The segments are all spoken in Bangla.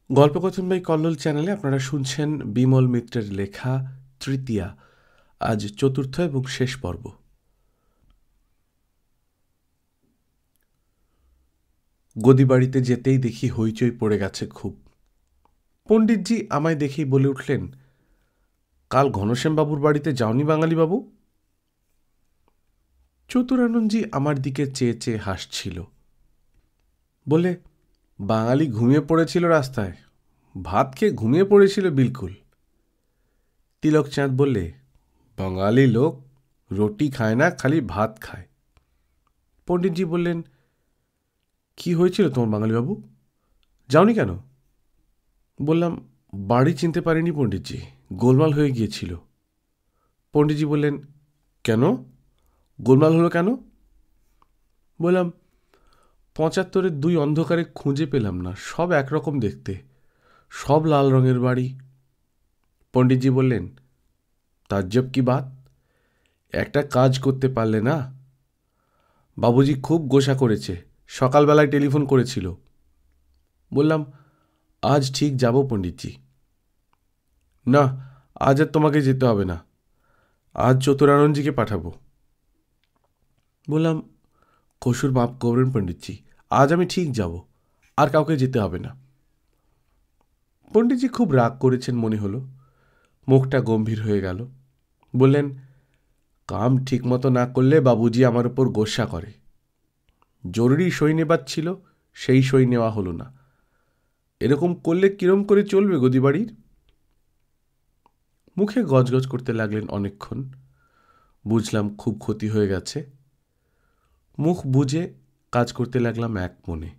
গল্পকথন বাই কল্লোল চ্যানেলে আপনারা শুনছেন বিমল মিত্রের লেখা তৃতীয়া, আজ চতুর্থ এবং শেষ পর্ব। গদিবাড়িতে যেতেই দেখি হইচই পড়ে গেছে খুব। পণ্ডিতজি আমায় দেখেই বলে উঠলেন, কাল ঘনশ্যামবাবুর বাড়িতে যাওনি বাঙালিবাবু? চতুরানন্দজি আমার দিকে চেয়ে চেয়ে হাসছিল। বলে, বাঙালি ঘুমিয়ে পড়েছিল রাস্তায়, ভাত খেয়ে ঘুমিয়ে পড়েছিল বিলকুল। তিলকচাঁদ বললে, বাঙালি লোক রুটি খায় না, খালি ভাত খায়। পণ্ডিতজি বললেন, কি হয়েছিল তোমার বাঙালিবাবু, যাওনি কেন? বললাম, বাড়ি চিনতে পারিনি পণ্ডিতজি, গোলমাল হয়ে গিয়েছিল। পণ্ডিতজি বললেন, কেন, গোলমাল হলো কেন? বললাম, ৭৫-এর ২ অন্ধকারে খুঁজে পেলাম না, সব একরকম দেখতে, সব লাল রঙের বাড়ি। পণ্ডিতজি বললেন, তাজ্জব কি বাত, একটা কাজ করতে পারলে না? বাবুজি খুব গোসা করেছে, সকালবেলায় টেলিফোন করেছিল। বললাম, আজ ঠিক যাব পণ্ডিতজি। না, আজ আর তোমাকে যেতে হবে না, আজ চতুরানন্দজিকে পাঠাবো। বললাম, কসুর মাপ করবেন পণ্ডিতজি, আজ আমি ঠিক যাব, আর কাউকে যেতে হবে না। পণ্ডিতজি খুব রাগ করেছেন মনে হলো, মুখটা গম্ভীর হয়ে গেল। বললেন, কাম ঠিকমতো না করলে বাবুজি আমার উপর গোসা করে। জরুরি সই নেবার ছিল, সেই সই নেওয়া হলো না। এরকম করলে কিরম করে চলবে গদিবাড়ির? মুখে গজগজ করতে লাগলেন অনেকক্ষণ। বুঝলাম খুব ক্ষতি হয়ে গেছে। মুখ বুজে কাজ করতে লাগলাম এক মনে।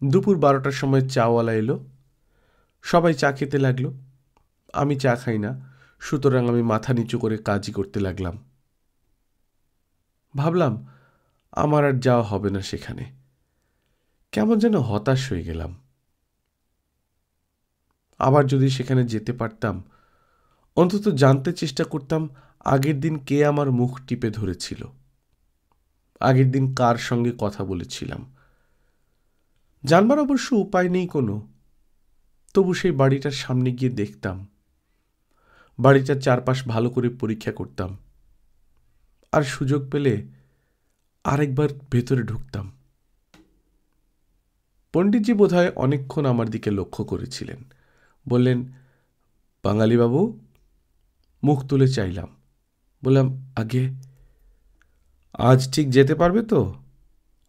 দুপুর ১২টার সময় চাওয়ালা এলো। সবাই চা খেতে লাগলো। আমি চা খাই না, সুতরাং আমি মাথা নিচু করে কাজই করতে লাগলাম। ভাবলাম আমার আর যাওয়া হবে না সেখানে। কেমন যেন হতাশ হয়ে গেলাম। আবার যদি সেখানে যেতে পারতাম, অন্তত জানতে চেষ্টা করতাম আগের দিন কে আমার মুখ টিপে ধরেছিল, আগের দিন কার সঙ্গে কথা বলেছিলাম। জানবার অবশ্য উপায় নেই কোনো, তবু সেই বাড়িটার সামনে গিয়ে দেখতাম, বাড়িটার চারপাশ ভালো করে পরীক্ষা করতাম, আর সুযোগ পেলে আরেকবার ভেতরে ঢুকতাম। পণ্ডিতজি বোধহয় অনেকক্ষণ আমার দিকে লক্ষ্য করেছিলেন। বললেন, বাঙালিবাবু? মুখ তুলে চাইলাম। বললাম, আগে আজ ঠিক যেতে পারবে তো?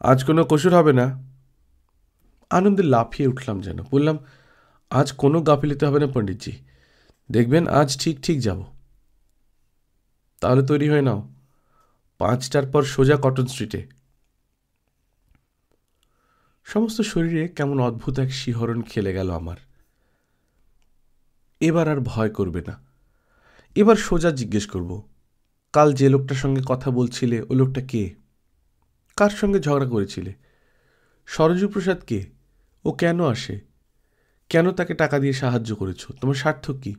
আজ কোনো কসুর হবে না? আনন্দে লাফিয়ে উঠলাম যেন। বললাম, আজ কোনো গাফিলতি হবে না পণ্ডিতজি, দেখবেন আজ ঠিক ঠিক যাব। তাহলে তৈরি হয়ে নাও, ৫টার পর সোজা কটন স্ট্রিটে। সমস্ত শরীরে কেমন অদ্ভুত এক শিহরণ খেলে গেল আমার। এবার আর ভয় করবে না। এবার সোজা জিজ্ঞেস করব, কাল যে লোকটার সঙ্গে কথা বলছিলে ওই লোকটা কে? কার সঙ্গে ঝগড়া করেছিলে? সরজুপ্রসাদ কে? ও কেন আসে? কেন তাকে টাকা দিয়ে সাহায্য করেছ? তোমার স্বার্থ কি?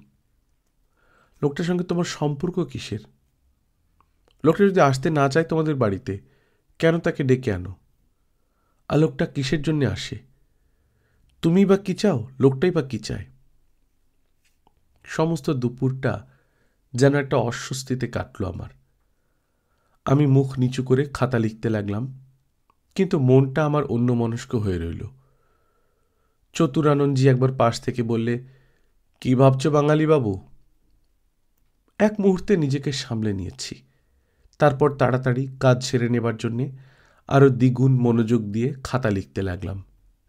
লোকটার সঙ্গে তোমার সম্পর্ক কিসের? লোকটা যদি আসতে না চায় তোমাদের বাড়িতে, কেন তাকে ডেকে আনো? আর লোকটা কিসের জন্য আসে? তুমি বা কি চাও, লোকটাই বা কি চায়? সমস্ত দুপুরটা যেন একটা অস্বস্তিতে কাটল আমার। আমি মুখ নিচু করে খাতা লিখতে লাগলাম, কিন্তু মনটা আমার অন্যমনস্ক হয়ে রইল। চতুরানন্দজি একবার পাশ থেকে বললে, কি ভাবছ বাঙালিবাবু? এক মুহূর্তে নিজেকে সামলে নিয়েছি। তারপর তাড়াতাড়ি কাজ সেরে নেবার জন্যে আরও দ্বিগুণ মনোযোগ দিয়ে খাতা লিখতে লাগলাম,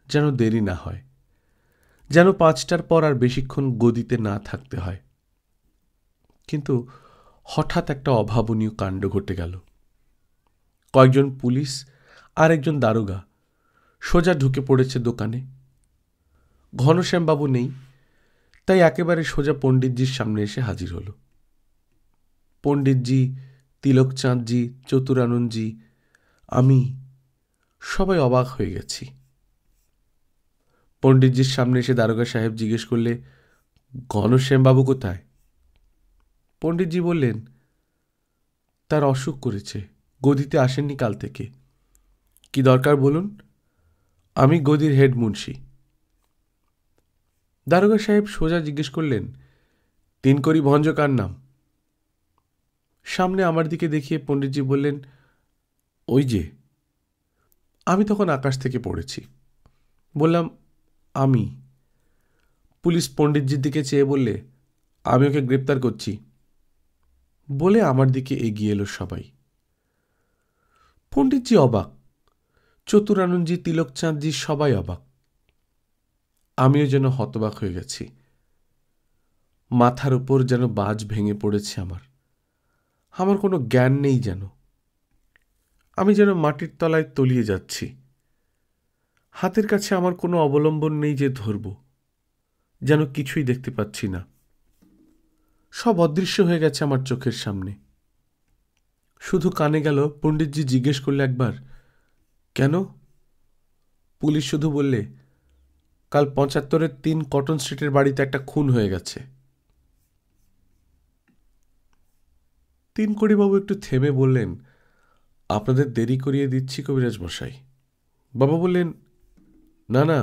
যেন দেরি না হয়, যেন ৫টার পর আর বেশিক্ষণ গদিতে না থাকতে হয়। কিন্তু হঠাৎ একটা অভাবনীয় কাণ্ড ঘটে গেল। কয়েকজন পুলিশ আর একজন দারোগা সোজা ঢুকে পড়েছে দোকানে। ঘনশ্যামবাবু নেই, তাই একেবারে সোজা পণ্ডিতজির সামনে এসে হাজির হল। পণ্ডিতজি, তিলকচাঁদজি, চতুরানন্দজি, আমি সবাই অবাক হয়ে গেছি। পণ্ডিতজির সামনে এসে দারোগা সাহেব জিজ্ঞেস করলে, ঘনশ্যামবাবু কোথায়? পণ্ডিতজি বললেন, তার অসুখ করেছে, গদিতে আসেননি কাল থেকে। কি দরকার বলুন? আমি গদির হেড মুন্সি। দারোগা সাহেব সোজা জিজ্ঞেস করলেন, 3 কড়ি ভঞ্জ কার নাম? সামনে আমার দিকে দেখিয়ে পণ্ডিতজি বললেন, ওই যে। আমি তখন আকাশ থেকে পড়েছি। বললাম, আমি। পুলিশ পণ্ডিতজির দিকে চেয়ে বললে, আমি ওকে গ্রেপ্তার করছি। বলে আমার দিকে এগিয়ে এলো সবাই। পণ্ডিতজি অবাক, চতুরানন্দজি, তিলকচাঁদজি সবাই অবাক। আমিও যেন হতবাক হয়ে গেছি। মাথার উপর যেন বাজ ভেঙে পড়েছে আমার। আমার কোনো জ্ঞান নেই যেন। আমি যেন মাটির তলায় তলিয়ে যাচ্ছি। হাতের কাছে আমার কোনো অবলম্বন নেই যে ধরব। যেন কিছুই দেখতে পাচ্ছি না। সব অদৃশ্য হয়ে গেছে আমার চোখের সামনে। শুধু কানে গেল পণ্ডিতজি জিজ্ঞেস করলে একবার, কেন? পুলিশ শুধু বললে, কাল 75-এর 3 কটন স্ট্রিটের বাড়িতে একটা খুন হয়ে গেছে। 3 কড়িবাবু একটু থেমে বললেন, আপনাদের দেরি করিয়ে দিচ্ছি কবিরাজ মশাই। বাবা বললেন, না না,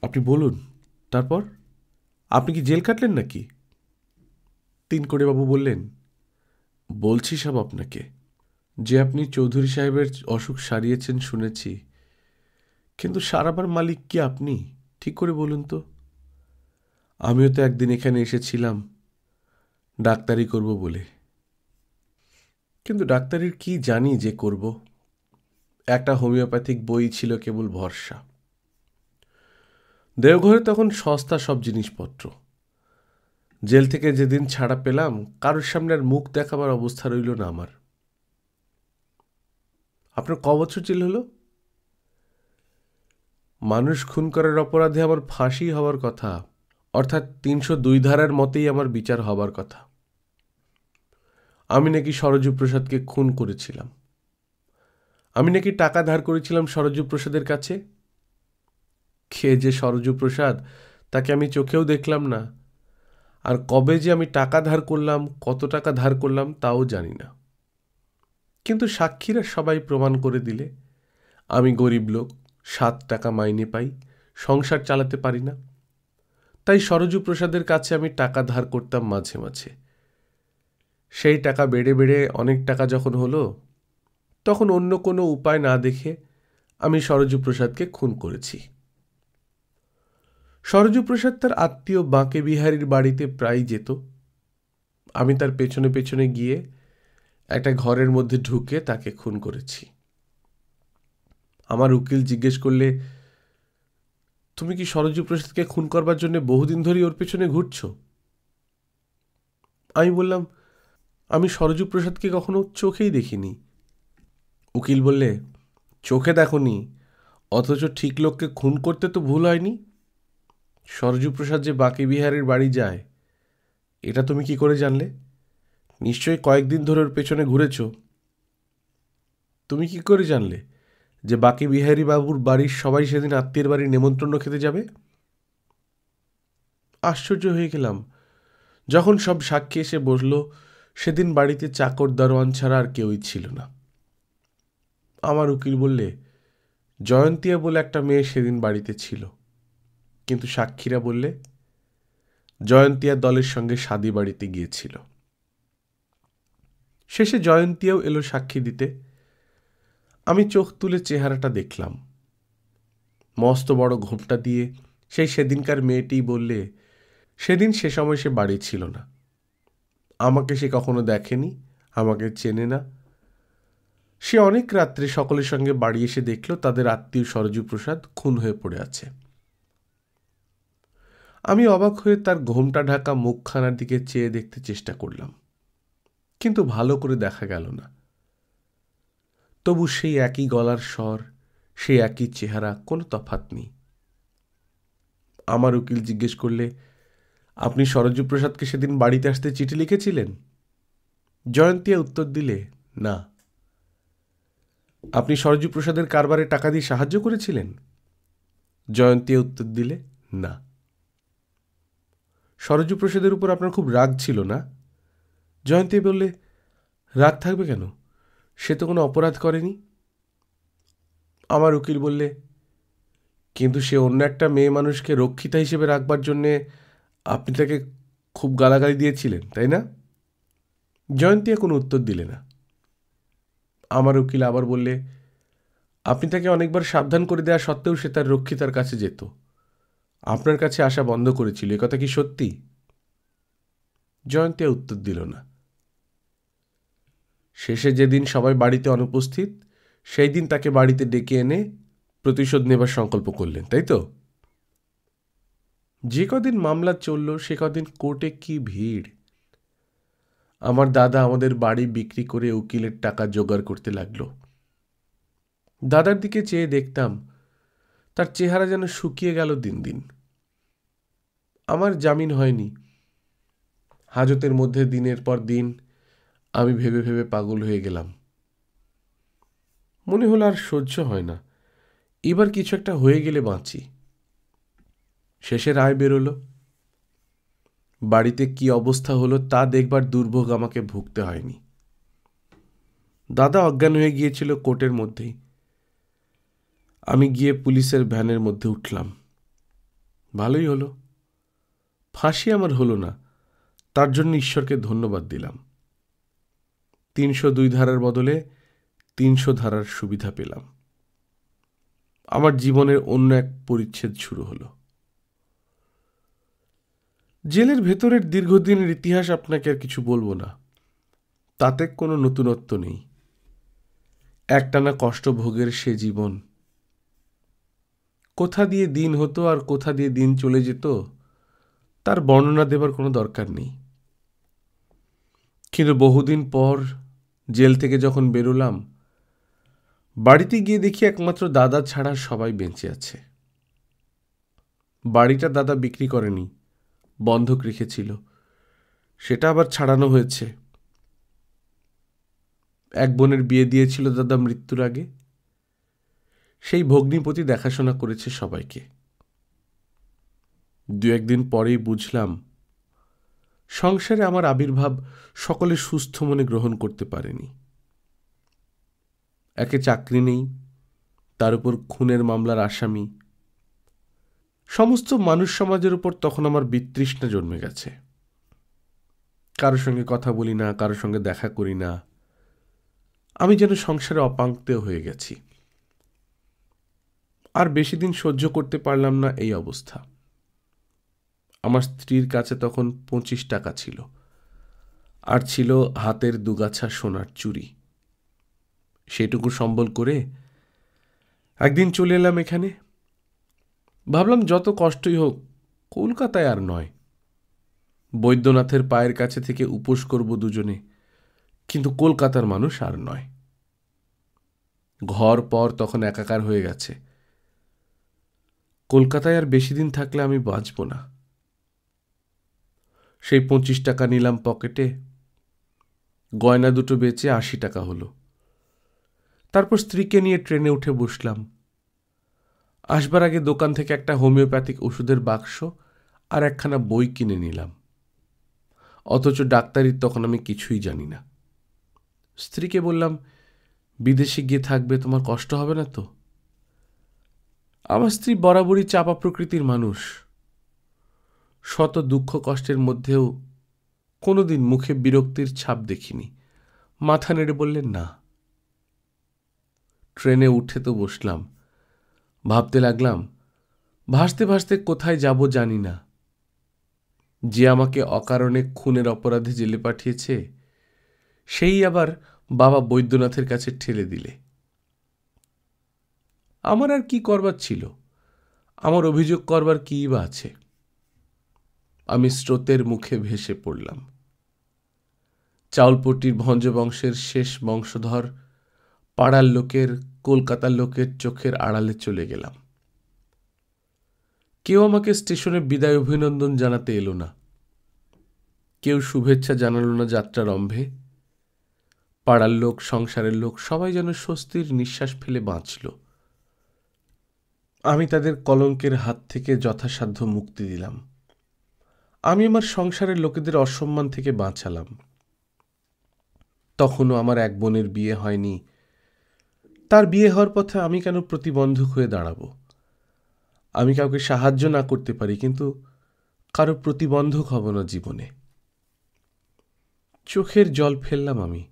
আপনি বলুন। তারপর আপনি কি জেল কাটলেন নাকি? 3 কড়িবাবু বললেন, বলছি সব আপনাকে। যে আপনি চৌধুরী সাহেবের অসুখ সারিয়েছেন শুনেছি, কিন্তু সারাবার মালিক কি আপনি? ঠিক করে বলুন তো। আমিও তো একদিন এখানে এসেছিলাম ডাক্তারি করব বলে, কিন্তু ডাক্তারির কি জানি যে করব। একটা হোমিওপ্যাথিক বই ছিল কেবল ভরসা। দেওঘরে তখন সস্তা সব জিনিসপত্র। জেল থেকে যেদিন ছাড়া পেলাম, কারোর সামনে আর মুখ দেখাবার অবস্থা রইল না আমার। আপনার ক বছর জেল হলো? মানুষ খুন করার অপরাধে আমার ফাঁসি হওয়ার কথা, অর্থাৎ 302 ধারার মতেই আমার বিচার হবার কথা। আমি নাকি সরজু প্রসাদকে খুন করেছিলাম। আমি নাকি টাকা ধার করেছিলাম সরজু প্রসাদের কাছে। খেয়ে যে সরজু প্রসাদ, তাকে আমি চোখেও দেখলাম না। আর কবে যে আমি টাকা ধার করলাম, কত টাকা ধার করলাম, তাও জানি না। কিন্তু সাক্ষীরা সবাই প্রমাণ করে দিলে আমি গরিব লোক, 7 টাকা মাইনে পাই, সংসার চালাতে পারি না। তাই সরজু প্রসাদের কাছে আমি টাকা ধার করতাম মাঝে মাঝে। সেই টাকা বেড়ে বেড়ে অনেক টাকা যখন হলো, তখন অন্য কোনো উপায় না দেখে আমি সরজু প্রসাদকে খুন করেছি। সরজু প্রসাদ তার আত্মীয় বাঁকে বিহারীর বাড়িতে প্রায় যেত। আমি তার পেছনে পেছনে গিয়ে একটা ঘরের মধ্যে ঢুকে তাকে খুন করেছি। আমার উকিল জিজ্ঞেস করলে, তুমি কি সরজু প্রসাদকে খুন করবার জন্য বহুদিন ধরেই ওর পেছনে ঘুরছ? আমি বললাম, আমি সরজু প্রসাদকে কখনো চোখেই দেখিনি। উকিল বললে, চোখে দেখনি, অথচ ঠিক লোককে খুন করতে তো ভুল হয়নি। সরজু প্রসাদ যে বাঁকে বিহারের বাড়ি যায়, এটা তুমি কি করে জানলে? নিশ্চয়ই কয়েকদিন ধরে ওর পেছনে ঘুরেছ। তুমি কি করে জানলে যে বাঁকে বিহারী বাবুর বাড়ির সবাই সেদিন আত্মীয়ের বাড়ির নেমন্ত্রণ খেতে যাবে? আশ্চর্য হয়ে গেলাম যখন সব সাক্ষী এসে বসল। সেদিন বাড়িতে চাকর দারোয়ান ছাড়া আর কেউই ছিল না। আমার উকিল বললে, জয়ন্তিয়া বলে একটা মেয়ে সেদিন বাড়িতে ছিল, কিন্তু সাক্ষীরা বললে জয়ন্তিয়া দলের সঙ্গে শাদি বাড়িতে গিয়েছিল। শেষে জয়ন্তিয়াও এলো সাক্ষী দিতে। আমি চোখ তুলে চেহারাটা দেখলাম। মস্ত বড় ঘোমটা দিয়ে সেই সেদিনকার মেয়েটি বললে, সেদিন সে সময় সে বাড়ি ছিল না। আমাকে সে কখনো দেখেনি, আমাকে চেনে না। সে অনেক রাত্রে সকলের সঙ্গে বাড়ি এসে দেখল তাদের আত্মীয় সরজু প্রসাদ খুন হয়ে পড়ে আছে। আমি অবাক হয়ে তার ঘোমটা ঢাকা মুখখানার দিকে চেয়ে দেখতে চেষ্টা করলাম, কিন্তু ভালো করে দেখা গেল না। তবু সেই একই গলার স্বর, সেই একই চেহারা, কোনো তফাৎ নেই। আমার উকিল জিজ্ঞেস করলে, আপনি সরজু প্রসাদকে সেদিন বাড়িতে আসতে চিঠি লিখেছিলেন? জয়ন্তিয়া উত্তর দিলে, না। আপনি সরজু প্রসাদের কারবারে টাকা দিয়ে সাহায্য করেছিলেন? জয়ন্তিয়া উত্তর দিলে, না। সরজু প্রসাদের উপর আপনার খুব রাগ ছিল না? জয়ন্তী বললে, রাগ থাকবে কেন, সে তো কোনো অপরাধ করেনি। আমার উকিল বললে, কিন্তু সে অন্য একটা মেয়ে মানুষকে রক্ষিতা হিসেবে রাখবার জন্যে আপনি তাকে খুব গালাগালি দিয়েছিলেন, তাই না? জয়ন্তী কোনো উত্তর দিলে না। আমার উকিল আবার বললে, আপনি তাকে অনেকবার সাবধান করে দেওয়া সত্ত্বেও সে তার রক্ষিতার কাছে যেত, আপনার কাছে আসা বন্ধ করেছিল। এ কথা কি সত্যি? জয়ন্তী উত্তর দিল না। শেষে যেদিন সবাই বাড়িতে অনুপস্থিত, সেই দিন তাকে বাড়িতে ডেকে এনে প্রতিশোধ নেবার সংকল্প করলেন, তাই তো? যে কদিন মামলা চলল সে কদিন কোর্টে কি ভিড়! আমার দাদা আমাদের বাড়ি বিক্রি করে উকিলের টাকা জোগাড় করতে লাগলো। দাদার দিকে চেয়ে দেখতাম তার চেহারা যেন শুকিয়ে গেল দিন দিন। আমার জামিন হয়নি। হাজতের মধ্যে দিনের পর দিন আমি ভেবে ভেবে পাগল হয়ে গেলাম। মনে হলো আর সহ্য হয় না, এবার কিছু একটা হয়ে গেলে বাঁচি। শেষে রায় বেরোলো। বাড়িতে কি অবস্থা হলো তা দেখবার দুর্ভোগ আমাকে ভুগতে হয়নি। দাদা অজ্ঞান হয়ে গিয়েছিল কোর্টের মধ্যেই। আমি গিয়ে পুলিশের ভ্যানের মধ্যে উঠলাম। ভালোই হলো, ফাঁসি আমার হলো না, তার জন্য ঈশ্বরকে ধন্যবাদ দিলাম। ৩০২ ধারার বদলে ৩০০ ধারার সুবিধা পেলাম। আমার জীবনের অন্য এক পরিচ্ছেদ শুরু হলো। জেলের ভেতরের দীর্ঘদিনের ইতিহাস আপনাকে আর কিছু বলবো না, তাতে কোনো নতুনত্ব নেই। একটানা কষ্ট ভোগের সে জীবন। কোথা দিয়ে দিন হতো আর কোথা দিয়ে দিন চলে যেত তার বর্ণনা দেবার কোনো দরকার নেই। কিন্তু বহুদিন পর জেল থেকে যখন বেরোলাম, বাড়িতে গিয়ে দেখি একমাত্র দাদা ছাড়া সবাই বেঁচে আছে। বাড়িটা দাদা বিক্রি করেনি, বন্ধক রেখেছিল, সেটা আবার ছাড়ানো হয়েছে। এক বোনের বিয়ে দিয়েছিল দাদা মৃত্যুর আগে, সেই ভগ্নিপতি দেখাশোনা করেছে সবাইকে। ২-১ দিন পরেই বুঝলাম সংসারে আমার আবির্ভাব সকলে সুস্থ মনে গ্রহণ করতে পারেনি। একে চাকরি নেই, তার উপর খুনের মামলার আসামি। সমস্ত মানুষ সমাজের উপর তখন আমার বিতৃষ্ণা জন্মে গেছে। কারোর সঙ্গে কথা বলি না, কারোর সঙ্গে দেখা করি না। আমি যেন সংসারে অপাঙ্ক্তেয় হয়ে গেছি। আর বেশি দিন সহ্য করতে পারলাম না এই অবস্থা। আমার স্ত্রীর কাছে তখন 25 টাকা ছিল, আর ছিল হাতের দুগাছা সোনার চুড়ি। সেটুকু সম্বল করে একদিন চলে এলাম এখানে। ভাবলাম যত কষ্টই হোক কলকাতায় আর নয়। বৈদ্যনাথের পায়ের কাছে থেকে উপোস করব দুজনে, কিন্তু কলকাতার মানুষ আর নয়। ঘর পর তখন একাকার হয়ে গেছে। কলকাতায় আর বেশি দিন থাকলে আমি বাঁচব না। সেই 25 টাকা নিলাম পকেটে, গয়না দুটো বেচে 80 টাকা হলো। তারপর স্ত্রীকে নিয়ে ট্রেনে উঠে বসলাম। আসবার আগে দোকান থেকে একটা হোমিওপ্যাথিক ওষুধের বাক্স আর একখানা বই কিনে নিলাম। অথচ ডাক্তারির তখন আমি কিছুই জানি না। স্ত্রীকে বললাম, বিদেশে গিয়ে থাকবে, তোমার কষ্ট হবে না তো? আমার স্ত্রী বরাবরই চাপা প্রকৃতির মানুষ। শত দুঃখ কষ্টের মধ্যেও কোনোদিন মুখে বিরক্তির ছাপ দেখিনি। মাথা নেড়ে বললেন না। ট্রেনে উঠে তো বসলাম। ভাবতে লাগলাম, ভাসতে ভাসতে কোথায় যাব জানি না। যে আমাকে অকারণে খুনের অপরাধে জেলে পাঠিয়েছে, সেই আবার বাবা বৈদ্যনাথের কাছে ঠেলে দিলে। আমার আর কি করবার ছিল? আমার অভিযোগ করবার কী বা আছে? আমি স্রোতের মুখে ভেসে পড়লাম। চাউলপট্টির ভঞ্জবংশের শেষ বংশধর, পাড়ার লোকের, কলকাতার লোকের চোখের আড়ালে চলে গেলাম। কেউ আমাকে স্টেশনে বিদায় অভিনন্দন জানাতে এলো না, কেউ শুভেচ্ছা জানালো না যাত্রারম্ভে। পাড়ার লোক, সংসারের লোক সবাই যেন স্বস্তির নিঃশ্বাস ফেলে বাঁচল। আমি তাদের কলঙ্কের হাত থেকে যথাসাধ্য মুক্তি দিলাম। আমি আমার সংসারের লোকেদের অসম্মান থেকে বাঁচালাম। তখনও আমার এক বোনের বিয়ে হয়নি। তার বিয়ে হওয়ার পথে আমি কেন প্রতিবন্ধক হয়ে দাঁড়াবো? আমি কাউকে সাহায্য না করতে পারি, কিন্তু কারো প্রতিবন্ধক হব না জীবনে। চোখের জল ফেললাম আমি।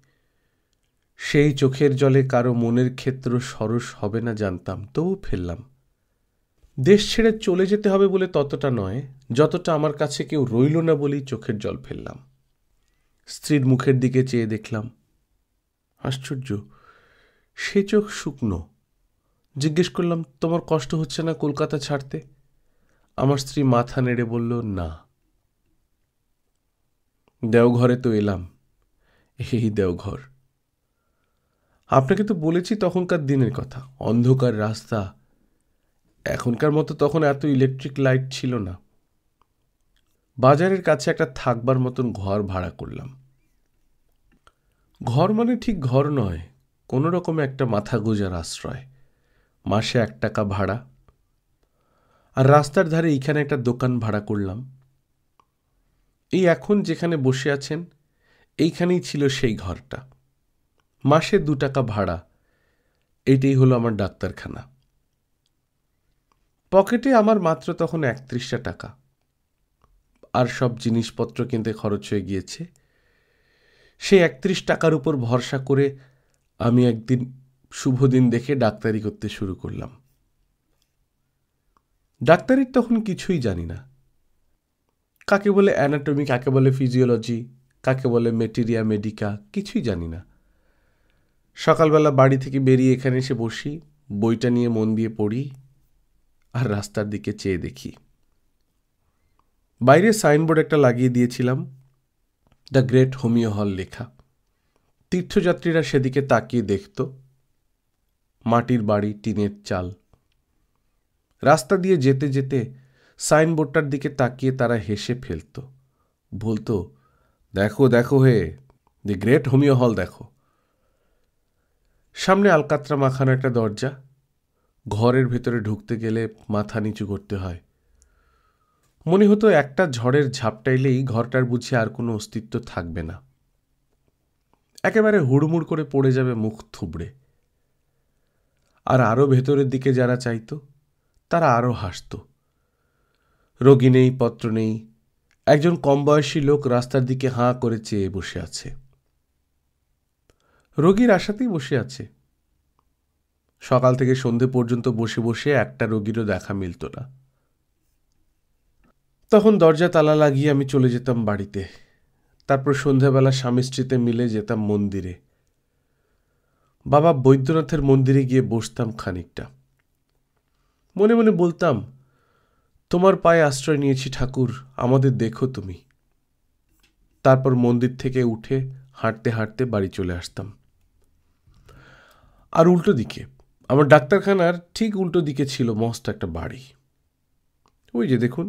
সেই চোখের জলে কারো মনের ক্ষেত্র সরস হবে না জানতাম, তবু ফেললাম। দেশ ছেড়ে চলে যেতে হবে বলে ততটা নয়, যতটা আমার কাছে কেউ রইল না বলেই চোখের জল ফেললাম। স্ত্রীর মুখের দিকে চেয়ে দেখলাম, আশ্চর্য, সে চোখ শুকনো। জিজ্ঞেস করলাম, তোমার কষ্ট হচ্ছে না কলকাতা ছাড়তে? আমার স্ত্রী মাথা নেড়ে বলল, না। দেওঘরে তো এলাম, এই দেওঘর। আপনাকে তো বলেছি তখনকার দিনের কথা, অন্ধকার রাস্তা। এখনকার মতো তখন এত ইলেকট্রিক লাইট ছিল না। বাজারের কাছে একটা থাকবার মতন ঘর ভাড়া করলাম। ঘর মানে ঠিক ঘর নয়, কোনো রকমে একটা মাথা গোজার আশ্রয়। মাসে 1 টাকা ভাড়া। আর রাস্তার ধারে এইখানে একটা দোকান ভাড়া করলাম। এই এখন যেখানে বসে আছেন, এইখানেই ছিল সেই ঘরটা। মাসে 2 টাকা ভাড়া। এইটাই হলো আমার ডাক্তারখানা। পকেটে আমার মাত্র তখন 31টা টাকা। আর সব জিনিসপত্র কিনতে খরচ হয়ে গিয়েছে। সেই 31 টাকার উপর ভরসা করে আমি একদিন শুভ দিন দেখে ডাক্তারি করতে শুরু করলাম। ডাক্তারির তখন কিছুই জানি না। কাকে বলে অ্যানাটমি, কাকে বলে ফিজিওলজি, কাকে বলে মেটেরিয়া মেডিকা, কিছুই জানি না। সকালবেলা বাড়ি থেকে বেরিয়ে এখানে এসে বসি, বইটা নিয়ে মন দিয়ে পড়ি, আর রাস্তার দিকে চেয়ে দেখি। বাইরে সাইনবোর্ড একটা লাগিয়ে দিয়েছিলাম, দ্য গ্রেট হোমিও হল লেখা। তীর্থযাত্রীরা সেদিকে তাকিয়ে দেখত। মাটির বাড়ি, টিনের চাল। রাস্তা দিয়ে যেতে যেতে সাইনবোর্ডটার দিকে তাকিয়ে তারা হেসে ফেলত, বলতো, দেখো দেখো হে, দি গ্রেট হোমিও হল দেখো। সামনে আলকাতরা মাখানো একটা দরজা। ঘরের ভেতরে ঢুকতে গেলে মাথা নিচু করতে হয়। মনে হতো একটা ঝড়ের ঝাপটাইলেই ঘরটার বুঝি আর কোনো অস্তিত্ব থাকবে না, একেবারে হুড়মুড় করে পড়ে যাবে মুখ থুবড়ে। আর আরও ভেতরের দিকে যারা চাইত তারা আরও হাসত। রোগী নেই, পত্র নেই, একজন কম বয়সী লোক রাস্তার দিকে হাঁ করে চেয়ে বসে আছে। রোগীর আশাতেই বসে আছে। সকাল থেকে সন্ধে পর্যন্ত বসে বসে একটা রোগীরও দেখা মিলত না। তখন দরজা তালা লাগিয়ে আমি চলে যেতাম বাড়িতে। তারপর সন্ধ্যাবেলা স্বামী স্ত্রীতে মিলে যেতাম মন্দিরে। বাবা বৈদ্যনাথের মন্দিরে গিয়ে বসতাম খানিকটা। মনে মনে বলতাম, তোমার পায়ে আশ্রয় নিয়েছি ঠাকুর, আমাদের দেখো তুমি। তারপর মন্দির থেকে উঠে হাঁটতে হাঁটতে বাড়ি চলে আসতাম। আর উল্টো দিকে, আমার ডাক্তারখানার ঠিক উল্টো দিকে ছিল মস্ত একটা বাড়ি। ওই যে দেখুন,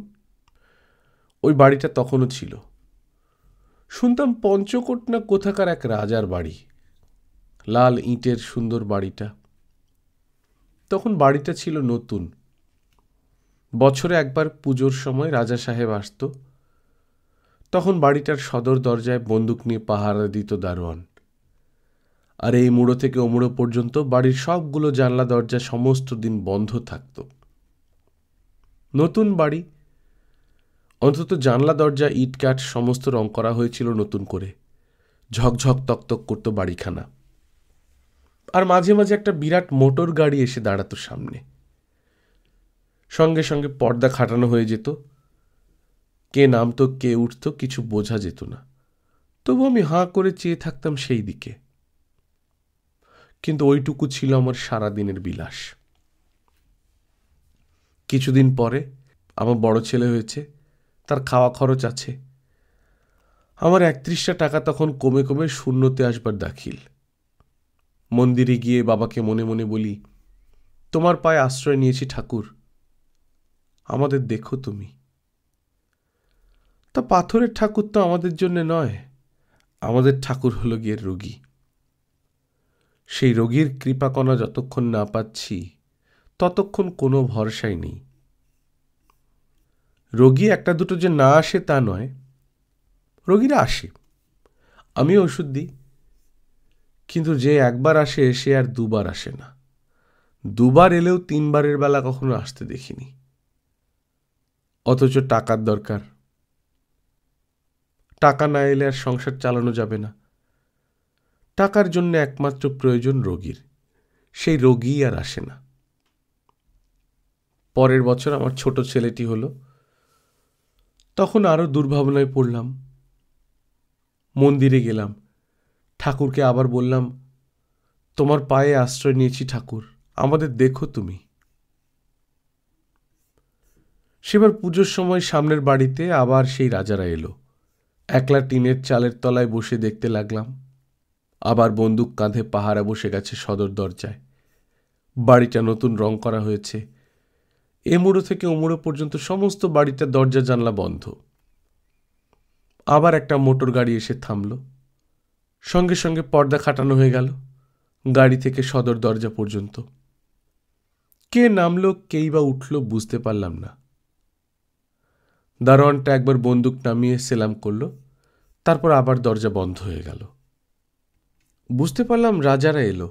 ওই বাড়িটা তখনও ছিল। শুনতাম পঞ্চকোট না কোথাকার এক রাজার বাড়ি। লাল ইটের সুন্দর বাড়িটা। তখন বাড়িটা ছিল নতুন। বছরে একবার পুজোর সময় রাজা সাহেব আসত। তখন বাড়িটার সদর দরজায় বন্দুক নিয়ে পাহারা দিত দারোয়ান। আর এই মুড়ো থেকে ও মুড়ো পর্যন্ত বাড়ির সবগুলো জানলা দরজা সমস্ত দিন বন্ধ থাকত। নতুন বাড়ি, অন্তত জানলা দরজা ইট কাঠ সমস্ত রং করা হয়েছিল নতুন করে। ঝকঝক তকতক করত বাড়িখানা। আর মাঝে মাঝে একটা বিরাট মোটর গাড়ি এসে দাঁড়াতো সামনে। সঙ্গে সঙ্গে পর্দা খাটানো হয়ে যেত। কে নামতো, কে উঠত, কিছু বোঝা যেত না। তবু আমি হাঁ করে চেয়ে থাকতাম সেই দিকে। কিন্তু ওইটুকু ছিল আমার সারাদিনের বিলাস। কিছুদিন পরে আমার বড় ছেলে হয়েছে, তার খাওয়া খরচ আছে। আমার 31টা টাকা তখন কমে কমে শূন্যতে আসবার দাখিল। মন্দিরে গিয়ে বাবাকে মনে মনে বলি, তোমার পায়ে আশ্রয় নিয়েছি ঠাকুর, আমাদের দেখো তুমি। তা পাথরের ঠাকুর তো আমাদের জন্য নয়, আমাদের ঠাকুর হলো গিয়ে রোগী। সেই রোগীর কৃপাকণা যতক্ষণ না পাচ্ছি ততক্ষণ কোনো ভরসাই নেই। রোগী একটা দুটো যে না আসে তা নয়, রোগীরা আসে, আমিও ওষুধ দিই। কিন্তু যে একবার আসে সে আর দুবার আসে না। দুবার এলেও 3বারের বেলা কখনো আসতে দেখিনি। অথচ টাকার দরকার। টাকা না এলে আর সংসার চালানো যাবে না। টাকার জন্য একমাত্র প্রয়োজন রোগীর, সেই রোগী আর আসে না। পরের বছর আমার ছোট ছেলেটি হলো। তখন আরও দুর্ভাবনায় পড়লাম। মন্দিরে গেলাম, ঠাকুরকে আবার বললাম, তোমার পায়ে আশ্রয় নিয়েছি ঠাকুর, আমাদের দেখো তুমি। সেবার পুজোর সময় সামনের বাড়িতে আবার সেই রাজারা এলো। একলা টিনের চালের তলায় বসে দেখতে লাগলাম। আবার বন্দুক কাঁধে পাহারা বসে গেছে সদর দরজায়। বাড়িটা নতুন রং করা হয়েছে। এমুড়ো থেকে ওমুড়ো পর্যন্ত সমস্ত বাড়িটা দরজা জানলা বন্ধ। আবার একটা মোটর গাড়ি এসে থামল। সঙ্গে সঙ্গে পর্দা খাটানো হয়ে গেল গাড়ি থেকে সদর দরজা পর্যন্ত। কে নামলো, কেই বা উঠল বুঝতে পারলাম না। দারোয়ানটা একবার বন্দুক নামিয়ে সেলাম করল, তারপর আবার দরজা বন্ধ হয়ে গেল। বুঝতে পারলাম রাজারা এলো,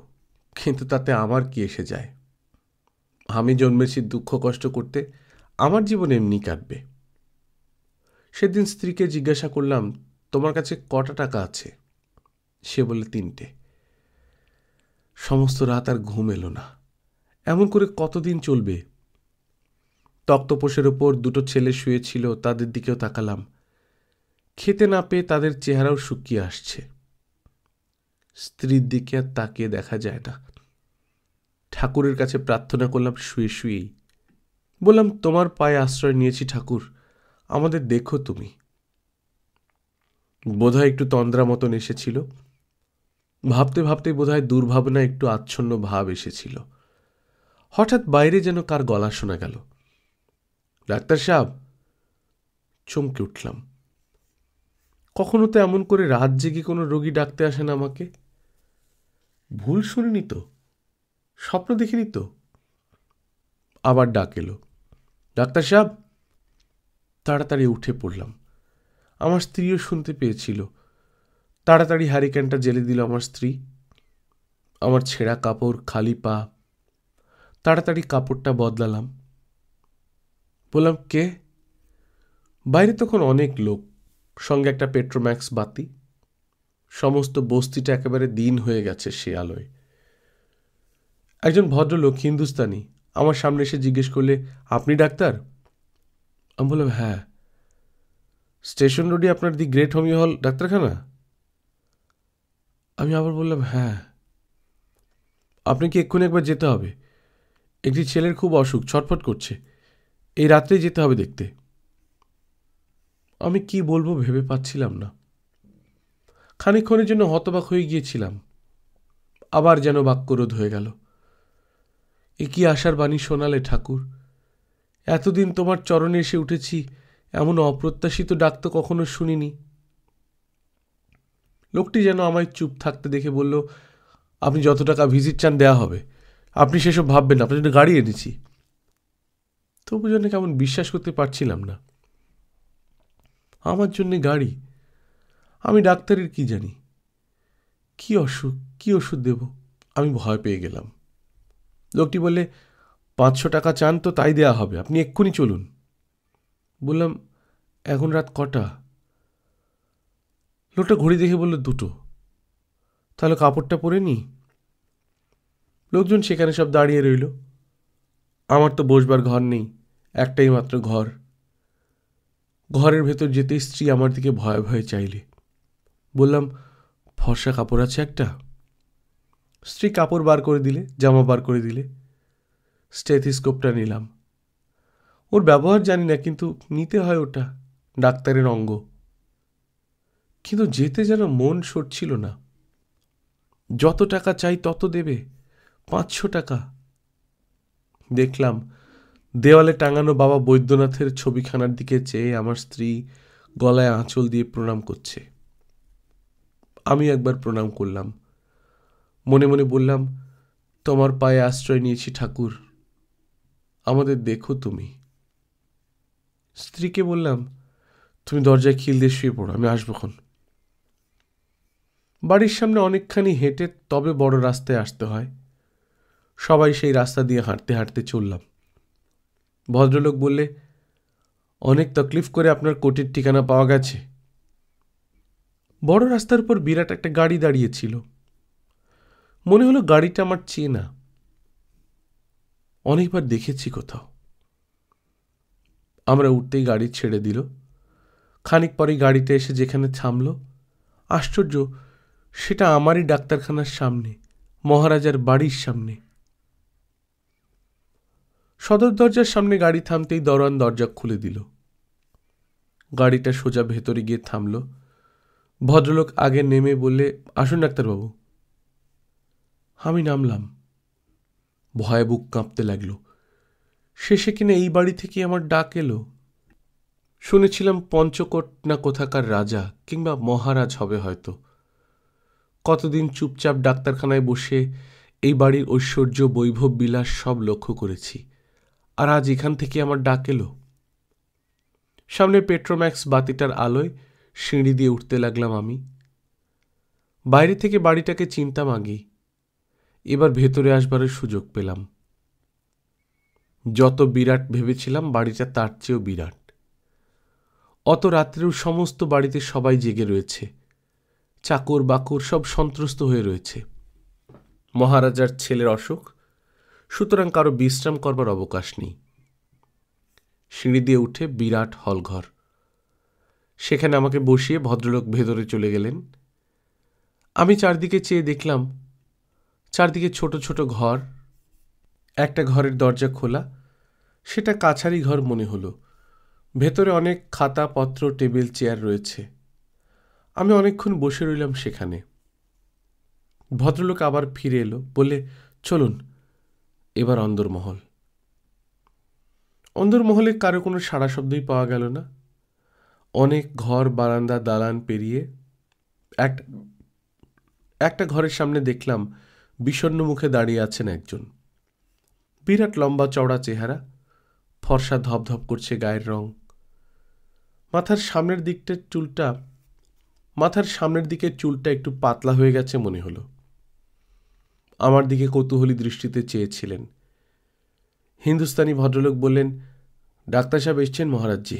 কিন্তু তাতে আমার কি এসে যায়? আমি জন্মেছি দুঃখ কষ্ট করতে, আমার জীবন এমনি কাটবে। সেদিন স্ত্রীকে জিজ্ঞাসা করলাম, তোমার কাছে কটা টাকা আছে? সে বলে 3টে। সমস্ত রাত আর ঘুম এলো না। এমন করে কতদিন চলবে? তক্তপোষের ওপর 2টো ছেলে শুয়েছিল, তাদের দিকেও তাকালাম। খেতে না পেয়ে তাদের চেহারাও শুকিয়ে আসছে। স্ত্রীর দিকে আর তাকিয়ে দেখা যায় না। ঠাকুরের কাছে প্রার্থনা করলাম শুয়ে শুয়েই। বললাম, তোমার পায়ে আশ্রয় নিয়েছি ঠাকুর, আমাদের দেখো তুমি। বোধহয় একটু তন্দ্রা মতন এসেছিল। ভাবতে ভাবতে বোধহয় দুর্ভাবনা একটু আচ্ছন্ন ভাব এসেছিল। হঠাৎ বাইরে যেন কার গলা শোনা গেল, ডাক্তার সাহেব। চমকে উঠলাম। কখনো তো এমন করে রাত জেগে কোনো রোগী ডাকতে আসেন আমাকে। ভুল শুনিনি তো, স্বপ্ন দেখিনি তো? আবার ডাক এলো, ডাক্তার সাহেব। তাড়াতাড়ি উঠে পড়লাম। আমার স্ত্রীও শুনতে পেয়েছিল। তাড়াতাড়ি হ্যারিকেনটা জেলে দিল আমার স্ত্রী। আমার ছেঁড়া কাপড়, খালি পা। তাড়াতাড়ি কাপড়টা বদলালাম। বললাম, কে? বাইরে তখন অনেক লোক, সঙ্গে একটা পেট্রোম্যাক্স বাতি। সমস্ত বস্তিটা একেবারে দিন হয়ে গেছে সে আলোয়। একজন ভদ্রলোক, হিন্দুস্তানি, আমার সামনে এসে জিজ্ঞেস করলে, আপনি ডাক্তার? আমি বললাম, হ্যাঁ। স্টেশন রোডে আপনার দি গ্রেট হোমিও হল ডাক্তারখানা? আমি আবার বললাম, হ্যাঁ। আপনি কি এক্ষুনি একবার যেতে হবে? একটি ছেলের খুব অসুখ, ছটফট করছে, এই রাত্রেই যেতে হবে দেখতে। আমি কি বলবো ভেবে পাচ্ছিলাম না। খানিকক্ষণের জন্য হতবাক হয়ে গিয়েছিলাম। আবার যেন বাক্যরোধ হয়ে গেল। এ কি আশার বাণী শোনালে ঠাকুর? এতদিন তোমার চরণে এসে উঠেছি, এমন অপ্রত্যাশিত ডাক তো কখনো শুনিনি। লোকটি যেন আমায় চুপ থাকতে দেখে বলল, আপনি যত টাকা ভিজিট চান দেয়া হবে, আপনি সেসব ভাববেন না, আপনার জন্য গাড়ি এনেছি। তবু যেন কেমন বিশ্বাস করতে পারছিলাম না। আমার জন্যে গাড়ি? আমি ডাক্তারের কি জানি, কি অসুখ, কি ওষুধ দেব? আমি ভয় পেয়ে গেলাম। লোকটি বললে, 500 টাকা চান তো তাই দেয়া হবে, আপনি এক্ষুনি চলুন। বললাম, এখন রাত কটা? লোকটা ঘড়ি দেখে বলল, 2টো। তাহলে কাপড়টা পরে নি। লোকজন সেখানে সব দাঁড়িয়ে রইল। আমার তো বসবার ঘর নেই, একটাই মাত্র ঘর। ঘরের ভেতর যেতেই স্ত্রী আমার দিকে ভয়ে ভয়ে চাইলে। বললাম, ফর্সা কাপড় আছে একটা? স্ত্রী কাপড় বার করে দিলে, জামা বার করে দিলে। স্টেথিস্কোপটা নিলাম। ওর ব্যবহার জানি না, কিন্তু নিতে হয়, ওটা ডাক্তারের অঙ্গ। কিন্তু যেতে যেন মন সরছিল না। যত টাকা চাই তত দেবে, 500 টাকা। দেখলাম দেওয়ালে টাঙানো বাবা বৈদ্যনাথের ছবিখানার দিকে চেয়ে আমার স্ত্রী গলায় আঁচল দিয়ে প্রণাম করছে। আমি একবার প্রণাম করলাম। মনে মনে বললাম, তোমার পায়ে আশ্রয় নিয়েছি ঠাকুর, আমাদের দেখো তুমি। স্ত্রীকে বললাম, তুমি দরজায় খিল দিয়ে শুয়ে পড়ো, আমি আসবখন। বাড়ির সামনে অনেকখানি হেঁটে তবে বড় রাস্তায় আসতে হয়। সবাই সেই রাস্তা দিয়ে হাঁটতে হাঁটতে চললাম। ভদ্রলোক বললে, অনেক তকলিফ করে আপনার কোটের ঠিকানা পাওয়া গেছে। বড় রাস্তার উপর বিরাট একটা গাড়ি দাঁড়িয়েছিল। মনে হলো গাড়িটা আমার চেনা, অনেকবার দেখেছি কোথাও। আমরা উঠতেই গাড়ি ছেড়ে দিল। খানিক পরেই গাড়িটা এসে যেখানে থামল, আশ্চর্য, সেটা আমারই ডাক্তারখানার সামনে, মহারাজার বাড়ির সামনে। সদর দরজার সামনে গাড়ি থামতেই দরওয়ান দরজা খুলে দিল। গাড়িটা সোজা ভেতরে গিয়ে থামল। ভদ্রলোক আগে নেমে বললে, আসুন ডাক্তারবাবু। আমি নামলাম। ভয়ে বুক কাঁপতে লাগল। শেষে কিনা এই বাড়ি থেকে আমার ডাক এলো। শুনেছিলাম পঞ্চকোট না কোথাকার রাজা কিংবা মহারাজ হবে হয়তো। কতদিন চুপচাপ ডাক্তারখানায় বসে এই বাড়ির ঐশ্বর্য, বৈভব, বিলাস সব লক্ষ্য করেছি, আর আজ এখান থেকে আমার ডাক এলো। সামনে পেট্রোম্যাক্স বাতিটার আলোয় সিঁড়ি দিয়ে উঠতে লাগলাম আমি। বাইরে থেকে বাড়িটাকে চিনতাম আগেই, এবার ভেতরে আসবারের সুযোগ পেলাম। যত বিরাট ভেবেছিলাম বাড়িটা তার চেয়েও বিরাট। অত রাত্রেও সমস্ত বাড়িতে সবাই জেগে রয়েছে, চাকর বাকর সব সন্ত্রস্ত হয়ে রয়েছে। মহারাজার ছেলের অসুখ, সুতরাং কারো বিশ্রাম করবার অবকাশ নেই। সিঁড়ি দিয়ে উঠে বিরাট হলঘর, সেখানে আমাকে বসিয়ে ভদ্রলোক ভেতরে চলে গেলেন। আমি চারদিকে চেয়ে দেখলাম, চারদিকে ছোট ছোট ঘর। একটা ঘরের দরজা খোলা, সেটা কাছারি ঘর মনে হলো। ভেতরে অনেক খাতা পত্র, টেবিল চেয়ার রয়েছে। আমি অনেকক্ষণ বসে রইলাম সেখানে। ভদ্রলোক আবার ফিরে এলো, বললে, চলুন এবার অন্দরমহল। অন্দরমহলে কারো কোনো সাড়া শব্দই পাওয়া গেল না। অনেক ঘর, বারান্দা, দালান পেরিয়ে একটা ঘরের সামনে দেখলাম বিষণ্ণ মুখে দাঁড়িয়ে আছেন একজন। বিরাট লম্বা চওড়া চেহারা, ফর্সা ধপধপ করছে গায়ের রং। মাথার সামনের দিকের চুলটা একটু পাতলা হয়ে গেছে মনে হলো। আমার দিকে কৌতূহলী দৃষ্টিতে চেয়েছিলেন। হিন্দুস্তানি ভদ্রলোক বললেন, ডাক্তার সাহেব এসছেন মহারাজজি।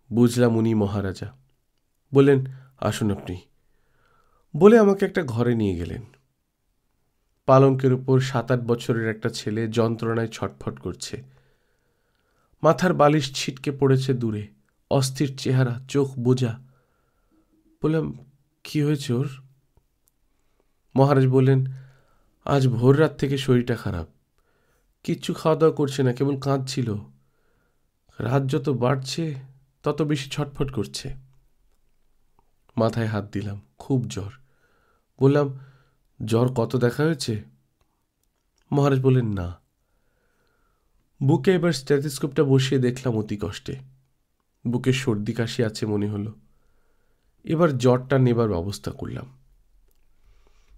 বুঝলাম উনি মহারাজা। বললেন, আসুন আপনি, বলে আমাকে একটা ঘরে নিয়ে গেলেন। পালঙ্কের উপর 7-8 বছরের একটা ছেলে যন্ত্রণায় ছটফট করছে। মাথার বালিশ ছিটকে পড়েছে দূরে, অস্থির চেহারা, চোখ বোঝা। বললাম, কি হয়েছে ওর? মহারাজ বললেন, আজ ভোর রাত থেকে শরীরটা খারাপ, কিচ্ছু খাওয়া দাওয়া করছে না, কেবল কাঁদছিল। রাত যত বাড়ছে তত বেশি ছটফট করছে। মাথায় হাত দিলাম, খুব জ্বর। বললাম, জ্বর কত দেখা হয়েছে? মহারাজ বললেন, না। বুকে এবার স্টেথোস্কোপটা বসিয়ে দেখলাম অতি কষ্টে। বুকে সর্দি কাশি আছে মনে হলো। এবার জ্বরটা নেবার ব্যবস্থা করলাম।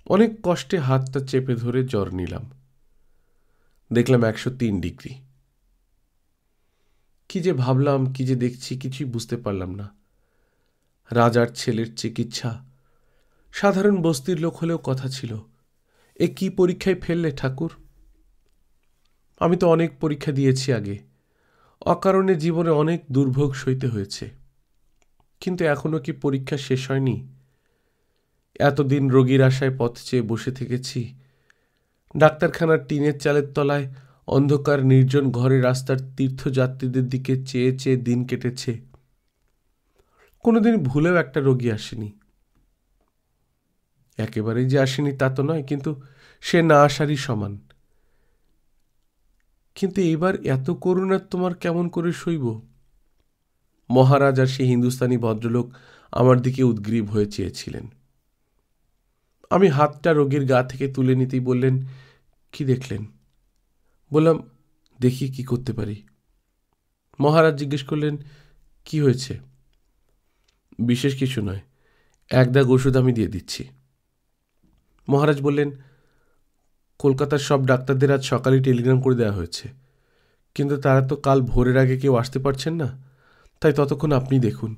অনেক কষ্টে হাতটা চেপে ধরে জ্বর নিলাম। দেখলাম 103 ডিগ্রি। কি যে ভাবলাম, কি যে দেখছি, কিছুই বুঝতে পারলাম না। রাজার ছেলের চিকিৎসা, সাধারণ বস্তির লোক হলেও কথা ছিল। এ কি পরীক্ষায় ফেললে ঠাকুর? আমি তো অনেক পরীক্ষা দিয়েছি আগে, অকারণে জীবনে অনেক দুর্ভোগ সইতে হয়েছে, কিন্তু এখনো কি পরীক্ষা শেষ হয়নি? এতদিন রোগীর আশায় পথ চেয়ে বসে থেকেছি। ডাক্তারখানার টিনের চালের তলায় অন্ধকার নির্জন ঘরে রাস্তার তীর্থযাত্রীদের দিকে চেয়ে চেয়ে দিন কেটেছে। কোনোদিন ভুলেও একটা রোগী আসেনি। একেবারেই যে আসেনি তা তো নয়, কিন্তু সে না আসারই সমান। কিন্তু এবার এত করুণা তোমার কেমন করে সইব? মহারাজ আর সেই হিন্দুস্তানি ভদ্রলোক আমার দিকে উদ্গ্রীব হয়ে চেয়েছিলেন। আমি হাতটা রোগীর গা থেকে তুলে নিতেই বললেন, কি দেখলেন? বললাম, দেখি কি করতে পারি। মহারাজ জিজ্ঞেস করলেন, কি হয়েছে? বিশেষ কিছু নয়, 1 দাগ ওষুধ আমি দিয়ে দিচ্ছি। মহারাজ বললেন, কলকাতার সব ডাক্তারদের আজ সকালেই টেলিগ্রাম করে দেওয়া হয়েছে, কিন্তু তারা তো কাল ভোরের আগে কেউ আসতে পারছেন না, তাই ততক্ষণ আপনি দেখুন।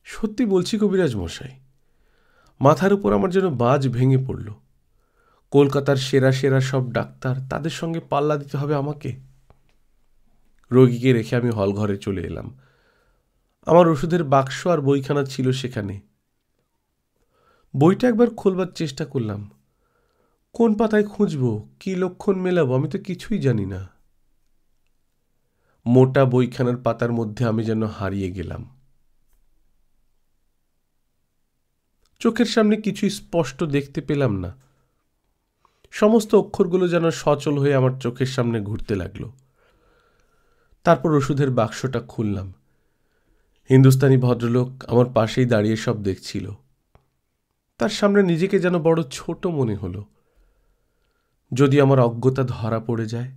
সত্যি বলছি কবিরাজ মশাই, মাথার উপর আমার যেন বাজ ভেঙে পড়ল। কলকাতার সেরা সেরা সব ডাক্তার, তাদের সঙ্গে পাল্লা দিতে হবে আমাকে। রোগীকে রেখে আমি হল ঘরে চলে এলাম। আমার ওষুধের বাক্স আর বইখানা ছিল সেখানে। বইটা একবার খোলবার চেষ্টা করলাম। কোন পাতায় খুঁজব, কি লক্ষণ মেলাবো, আমি তো কিছুই জানি না। মোটা বইখানার পাতার মধ্যে আমি যেন হারিয়ে গেলাম। চোখের সামনে কিছুই স্পষ্ট দেখতে পেলাম না। সমস্ত অক্ষরগুলো যেন সচল হয়ে আমার চোখের সামনে ঘুরতে লাগলো। তারপর ওষুধের বাক্সটা খুললাম। হিন্দুস্তানি ভদ্রলোক আমার পাশেই দাঁড়িয়ে সব দেখছিল। তার সামনে নিজেকে যেন বড় ছোট মনে হলো। যদি আমার অজ্ঞতা ধরা পড়ে যায়,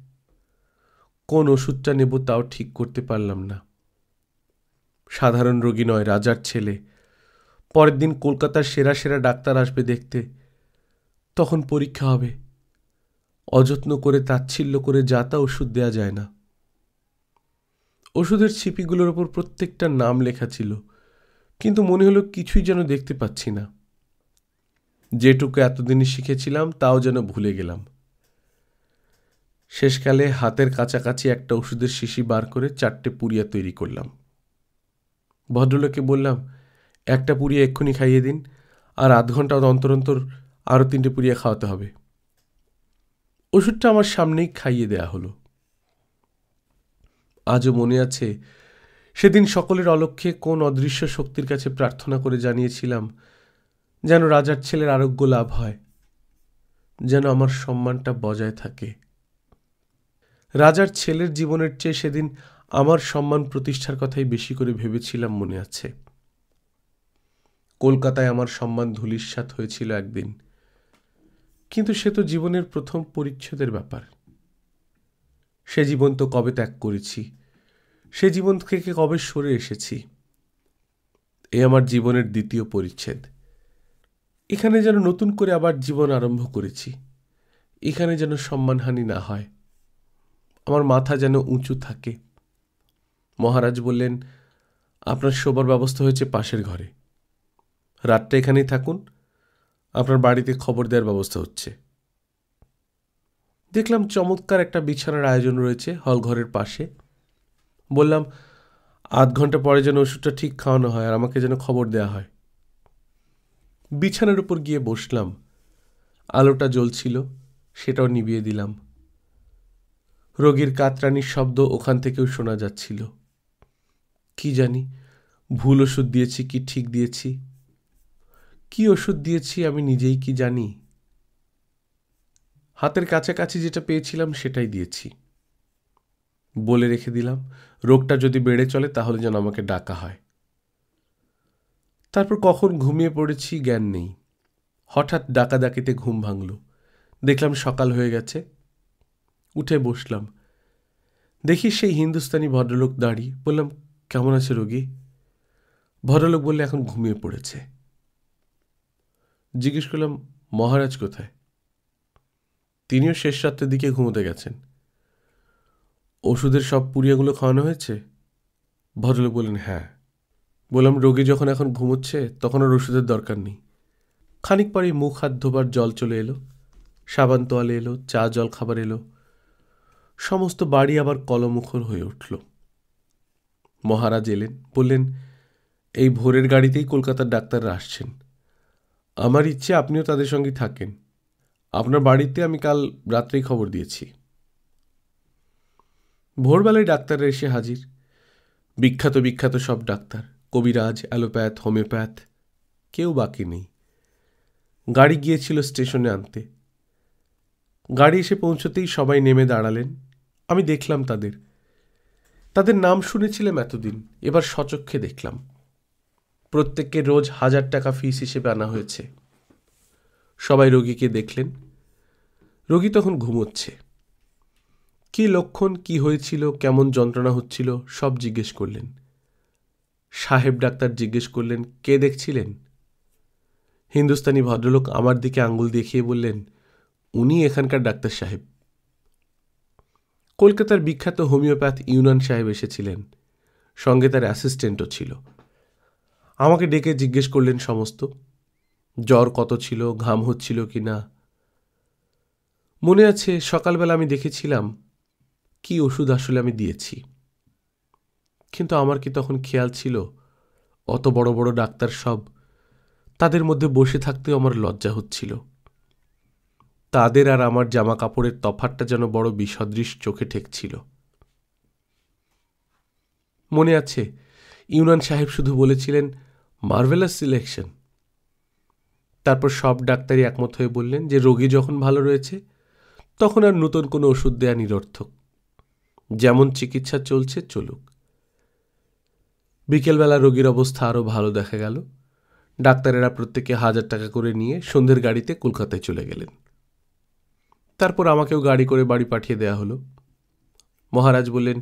কোন ওষুধটা নেব তাও ঠিক করতে পারলাম না। সাধারণ রোগী নয়, রাজার ছেলে। পরের দিন কলকাতার সেরা সেরা ডাক্তার আসবে দেখতে। তখন পরীক্ষা হবে। অযত্ন করে তাচ্ছিল্য করে যা তা ওষুধ দেয়া যায় না। ওষুধের ছিপিগুলোর ওপর প্রত্যেকটা নাম লেখা ছিল, কিন্তু মনে হলো কিছুই যেন দেখতে পাচ্ছি না। যেটুকু এতদিনই শিখেছিলাম তাও যেন ভুলে গেলাম। শেষকালে হাতের কাছাকাছি একটা ওষুধের শিশি বার করে 4টে পুড়িয়া তৈরি করলাম। ভদ্রলোককে বললাম, একটা পুড়িয়া এক্ষুনি খাইয়ে দিন, আর আধ ঘন্টা অন্তর অন্তর আরও 3টে পুড়িয়া খাওয়াতে হবে। ওষুধটা আমার সামনেই খাইয়ে দেয়া হলো। আজও মনে আছে সেদিন সকলের অলক্ষ্যে কোন অদৃশ্য শক্তির কাছে প্রার্থনা করে জানিয়েছিলাম যেন রাজার ছেলের আরোগ্য লাভ হয়, যেন আমার সম্মানটা বজায় থাকে। রাজার ছেলের জীবনের চেয়ে সেদিন আমার সম্মান প্রতিষ্ঠার কথাই বেশি করে ভেবেছিলাম মনে আছে। কলকাতায় আমার সম্মান ধূলিসাৎ হয়েছিল একদিন, কিন্তু সে তো জীবনের প্রথম পরিচ্ছদের ব্যাপার। সে জীবন তো কবে ত্যাগ করেছি, সে জীবন থেকে কবে সরে এসেছি। এ আমার জীবনের দ্বিতীয় পরিচ্ছেদ। এখানে যেন নতুন করে আবার জীবন আরম্ভ করেছি। এখানে যেন সম্মানহানি না হয়, আমার মাথা যেন উঁচু থাকে। মহারাজ বললেন, আপনার শোবার ব্যবস্থা হয়েছে পাশের ঘরে, রাতটা এখানেই থাকুন, আপনার বাড়িতে খবর দেওয়ার ব্যবস্থা হচ্ছে। দেখলাম চমৎকার একটা বিছানার আয়োজন রয়েছে হলঘরের পাশে। বললাম, আধ ঘন্টা পরে যেন ওষুধটা ঠিক খাওয়ানো হয় আর আমাকে যেন খবর দেয়া হয়। বিছানার উপর গিয়ে বসলাম। আলোটা জ্বলছিল, সেটাও নিভিয়ে দিলাম। রোগীর কাতরানির শব্দ ওখান থেকেও শোনা যাচ্ছিল। কি জানি ভুল ওষুধ দিয়েছি কি ঠিক দিয়েছি, কি ওষুধ দিয়েছি আমি নিজেই কি জানি। হাতের কাছাকাছি যেটা পেয়েছিলাম সেটাই দিয়েছি। বলে রেখে দিলাম, রোগটা যদি বেড়ে চলে তাহলে যেন আমাকে ডাকা হয়। তারপর কখন ঘুমিয়ে পড়েছি জ্ঞান নেই। হঠাৎ ডাকাডাকিতে ঘুম ভাঙল। দেখলাম সকাল হয়ে গেছে। উঠে বসলাম। দেখি সেই হিন্দুস্তানি ভদ্রলোক দাঁড়িয়ে। বললাম, কেমন আছে রোগী? ভদ্রলোক বললে, এখন ঘুমিয়ে পড়েছে। জিজ্ঞেস করলাম, মহারাজ কোথায়? তিনিও শেষ রাত্রের দিকে ঘুমোতে গেছেন। ওষুধের সব পুড়িয়াগুলো খাওয়ানো হয়েছে? ভদ্রলোক বললেন, হ্যাঁ। বললাম, রোগী যখন এখন ঘুমোচ্ছে তখন আর ওষুধের দরকার নেই। খানিক পরেই মুখ হাত ধোবার জল চলে এলো, সাবান তোয়ালে এলো, চা জল খাবার এলো। সমস্ত বাড়ি আবার কলমুখর হয়ে উঠল। মহারাজ এলেন, বললেন, এই ভোরের গাড়িতেই কলকাতার ডাক্তাররা আসছেন। আমার ইচ্ছে আপনিও তাদের সঙ্গে থাকেন। আপনার বাড়িতে আমি কাল রাত্রেই খবর দিয়েছি। ভোরবেলায় ডাক্তাররা এসে হাজির। বিখ্যাত বিখ্যাত সব ডাক্তার, কবিরাজ, অ্যালোপ্যাথ, হোমিওপ্যাথ, কেউ বাকি নেই। গাড়ি গিয়েছিল স্টেশনে আনতে। গাড়ি এসে পৌঁছতেই সবাই নেমে দাঁড়ালেন। আমি দেখলাম তাদের। তাদের নাম শুনেছিলাম এতদিন, এবার সচক্ষে দেখলাম। প্রত্যেককে রোজ 1000 টাকা ফিস হিসেবে আনা হয়েছে। সবাই রোগীকে দেখলেন। রোগী তখন ঘুমোচ্ছে। কি লক্ষণ, কি হয়েছিল, কেমন যন্ত্রণা হচ্ছিল সব জিজ্ঞেস করলেন। সাহেব ডাক্তার জিজ্ঞেস করলেন, কে দেখছিলেন? হিন্দুস্তানি ভদ্রলোক আমার দিকে আঙ্গুল দেখিয়ে বললেন, উনি এখানকার ডাক্তার সাহেব। কলকাতার বিখ্যাত হোমিওপ্যাথ ইউনান সাহেব এসেছিলেন, সঙ্গে তার অ্যাসিস্ট্যান্টও ছিল। আমাকে ডেকে জিজ্ঞেস করলেন সমস্ত, জ্বর কত ছিল, ঘাম হচ্ছিল কি না। মনে আছে সকালবেলা আমি দেখেছিলাম কি ওষুধ আসলে আমি দিয়েছি। কিন্তু আমার কি তখন খেয়াল ছিল অত বড় বড় ডাক্তার সব, তাদের মধ্যে বসে থাকতেও আমার লজ্জা হচ্ছিল। তাদের আর আমার জামা কাপড়ের তফাতটা যেন বড় বিসদৃশ চোখে ঠেকছিল। মনে আছে, ইউনান সাহেব শুধু বলেছিলেন, মার্ভেলাস সিলেকশন। তারপর সব ডাক্তারই একমত হয়ে বললেন যে রোগী যখন ভালো রয়েছে তখন আর নতুন কোনো ওষুধ দেয়া নিরর্থক, যেমন চিকিৎসা চলছে চলুক। বিকেলবেলা রোগীর অবস্থা আরও ভালো দেখা গেল। ডাক্তারেরা প্রত্যেকে 1000 টাকা করে নিয়ে সন্ধ্যের গাড়িতে কলকাতায় চলে গেলেন। তারপর আমাকেও গাড়ি করে বাড়ি পাঠিয়ে দেয়া হলো। মহারাজ বললেন,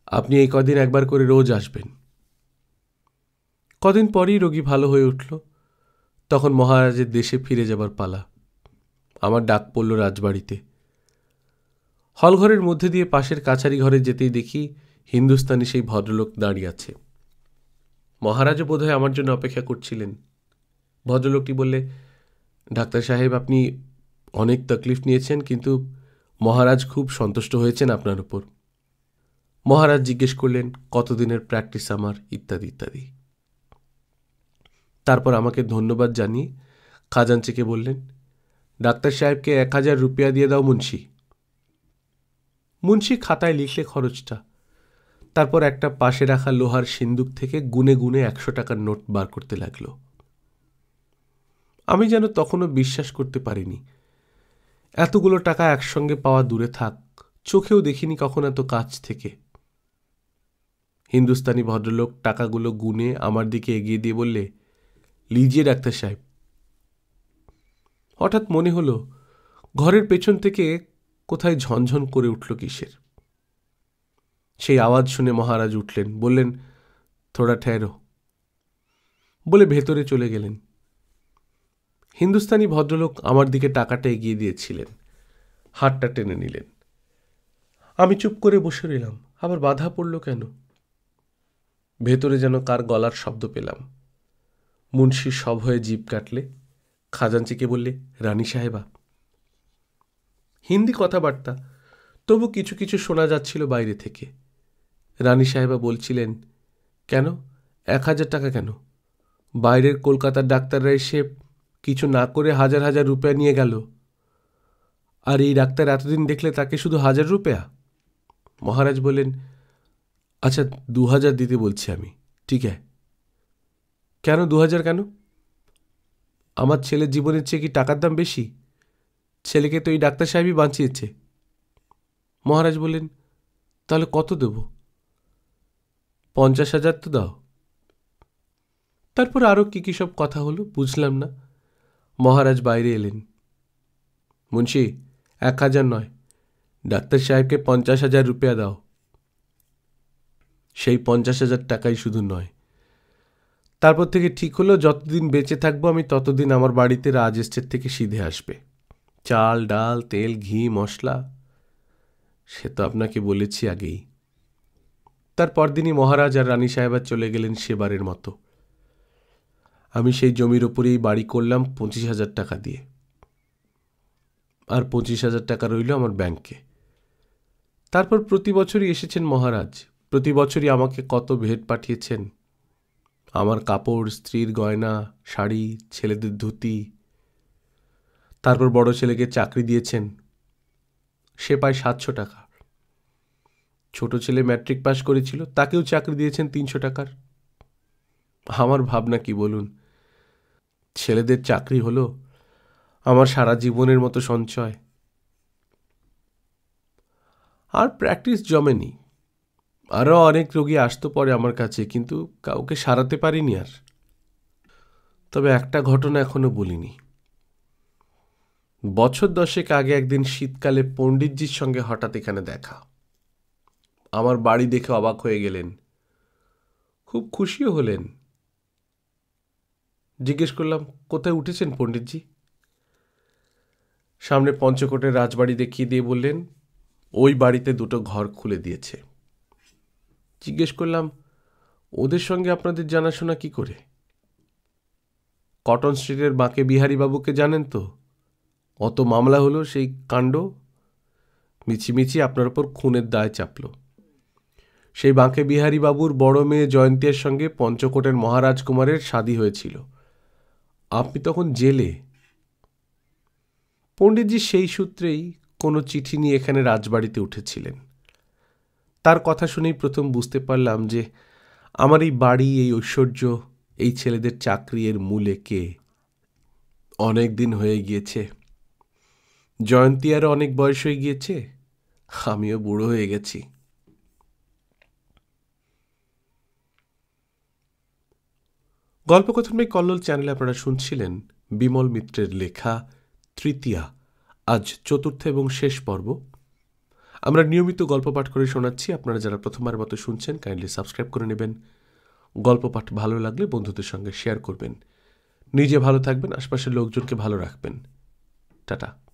আপনি এই কদিন একবার করে রোজ আসবেন। কদিন পরই রোগী ভালো হয়ে উঠল। তখন মহারাজের দেশে ফিরে যাবার পালা। আমার ডাক পড়ল রাজবাড়িতে। হলঘরের মধ্যে দিয়ে পাশের কাছারি ঘরে যেতেই দেখি হিন্দুস্তানি সেই ভদ্রলোক দাঁড়িয়ে আছে। মহারাজও বোধহয় আমার জন্য অপেক্ষা করছিলেন। ভদ্রলোকটি বললে, ডাক্তার সাহেব, আপনি অনেক তকলিফ নিয়েছেন, কিন্তু মহারাজ খুব সন্তুষ্ট হয়েছেন আপনার উপর। মহারাজ জিজ্ঞেস করলেন কতদিনের প্র্যাকটিস আমার, ইত্যাদি ইত্যাদি। তারপর আমাকে ধন্যবাদ জানিয়ে খাজাঞ্চিকে বললেন, ডাক্তার সাহেবকে 1000 রুপিয়া দিয়ে দাও মুন্সি। মুন্সি খাতায় লিখলে খরচটা। তারপর একটা পাশে রাখা লোহার সিন্দুক থেকে গুনে গুনে 100 টাকার নোট বার করতে লাগল। আমি যেন তখনও বিশ্বাস করতে পারিনি। এতগুলো টাকা একসঙ্গে পাওয়া দূরে থাক, চোখেও দেখিনি কখন এত কাছ থেকে। হিন্দুস্তানি ভদ্রলোক টাকাগুলো গুনে আমার দিকে এগিয়ে দিয়ে বললে, লিজিয়ে ডাক্তার সাহেব। হঠাৎ মনে হলো ঘরের পেছন থেকে কোথায় ঝনঝন করে উঠল কিসের। সেই আওয়াজ শুনে মহারাজ উঠলেন, বললেন, থোড়া ঠেরো, বলে ভেতরে চলে গেলেন। হিন্দুস্তানি ভদ্রলোক আমার দিকে টাকাটা এগিয়ে দিয়েছিলেন, হাতটা টেনে নিলেন। আমি চুপ করে বসে রইলাম। আবার বাধা পড়ল কেন? ভেতরে যেন কার গলার শব্দ পেলাম। মুন্সি সব হয়ে জিভ কাটলে। খাজাঞ্চিকে বললে, রানী সাহেবা। হিন্দি কথাবার্তা, তবু কিছু কিছু শোনা যাচ্ছিল বাইরে থেকে। রানী সাহেবা বলছিলেন, কেন 1000 টাকা কেন? বাইরের কলকাতার ডাক্তাররা এসে কিছু না করে 1000 রুপিয়া নিয়ে গেল, আর এই ডাক্তার এতদিন দেখলে তাকে শুধু 1000 রুপিয়া। মহারাজ বললেন, আচ্ছা 2000 দিতে বলছি আমি, ঠিক হ্যাঁ। কেন 2000 কেন? আমার ছেলের জীবনের চেয়ে কি টাকার দাম বেশি? ছেলেকে তো এই ডাক্তার সাহেবই বাঁচিয়েছে। মহারাজ বললেন, তাহলে কত দেব? 50,000 তো দাও। তারপর আরও কি কি সব কথা হলো বুঝলাম না। মহারাজ বাইরে এলেন। মুন্সি, 1000 নয়, ডাক্তার সাহেবকে 50,000 রুপিয়া দাও। সেই 50,000 টাকাই শুধু নয়, তারপর থেকে ঠিক হলো যতদিন বেঁচে থাকবো আমি ততদিন আমার বাড়িতে রাজ এস্টেট থেকে সিধে আসবে চাল, ডাল, তেল, ঘি, মশলা। সে তো আপনাকে বলেছি আগেই। তারপর দিনই মহারাজ আর রানী সাহেবা চলে গেলেন সেবারের মতো। আমি সেই জমির ওপরেই বাড়ি করলাম 25,000 টাকা দিয়ে, আর 25,000 টাকা রইল আমার ব্যাংকে। তারপর প্রতি বছরই এসেছেন মহারাজ, প্রতি বছরই আমাকে কত ভেট পাঠিয়েছেন। আমার কাপড়, স্ত্রীর গয়না, শাড়ি, ছেলেদের ধুতি। তারপর বড় ছেলেকে চাকরি দিয়েছেন, সে পায় 700 টাকা। ছোট ছেলে ম্যাট্রিক পাস করেছিল, তাকেও চাকরি দিয়েছেন 300 টাকার। আমার ভাবনা কি বলুন, ছেলেদের চাকরি হলো আমার সারা জীবনের মতো সঞ্চয়। আর প্র্যাকটিস জমেনি। আরও অনেক রোগী আসতো পরে আমার কাছে, কিন্তু কাউকে সারাতে পারিনি আর। তবে একটা ঘটনা এখনো বলিনি। বছর 10 আগে একদিন শীতকালে পণ্ডিতজির সঙ্গে হঠাৎ এখানে দেখা। আমার বাড়ি দেখে অবাক হয়ে গেলেন, খুব খুশিও হলেন। জিজ্ঞেস করলাম, কোথায় উঠেছেন পণ্ডিতজি? সামনে পঞ্চকোটের রাজবাড়ি দেখিয়ে দিয়ে বললেন, ওই বাড়িতে 2টো ঘর খুলে দিয়েছে। জিজ্ঞেস করলাম, ওদের সঙ্গে আপনাদের জানাশোনা কি করে? কটন স্ট্রিটের বাঁকে বিহারীবাবুকে জানেন তো? অত মামলা হলো, সেই কাণ্ড, মিছিমিছি আপনার ওপর খুনের দায় চাপল। সেই বাঁকে বিহারী বাবুর বড় মেয়ে জয়ন্তীর সঙ্গে পঞ্চকোটের মহারাজকুমারের শাদী হয়েছিল। আপনি তখন জেলে। পণ্ডিতজি সেই সূত্রেই কোনো চিঠি নিয়ে এখানে রাজবাড়িতে উঠেছিলেন। তার কথা শুনেই প্রথম বুঝতে পারলাম যে আমার এই বাড়ি, এই ঐশ্বর্য, এই ছেলেদের চাকরি এর মূলে কে। অনেক দিন হয়ে গিয়েছে। জয়ন্তী আরও অনেক বয়স হয়ে গিয়েছে, আমিও বুড়ো হয়ে গেছি। গল্পকথন বাই কল্লোল চ্যানেলে আপনারা শুনছিলেন বিমল মিত্রের লেখা তৃতীয়া, আজ চতুর্থ এবং শেষ পর্ব। আমরা নিয়মিত গল্প পাঠ করে শোনাচ্ছি। আপনারা যারা প্রথমবার মতো শুনছেন কাইন্ডলি সাবস্ক্রাইব করে নেবেন। গল্প পাঠ ভালো লাগলে বন্ধুদের সঙ্গে শেয়ার করবেন। নিজে ভালো থাকবেন, আশপাশের লোকজনকে ভালো রাখবেন। টাটা।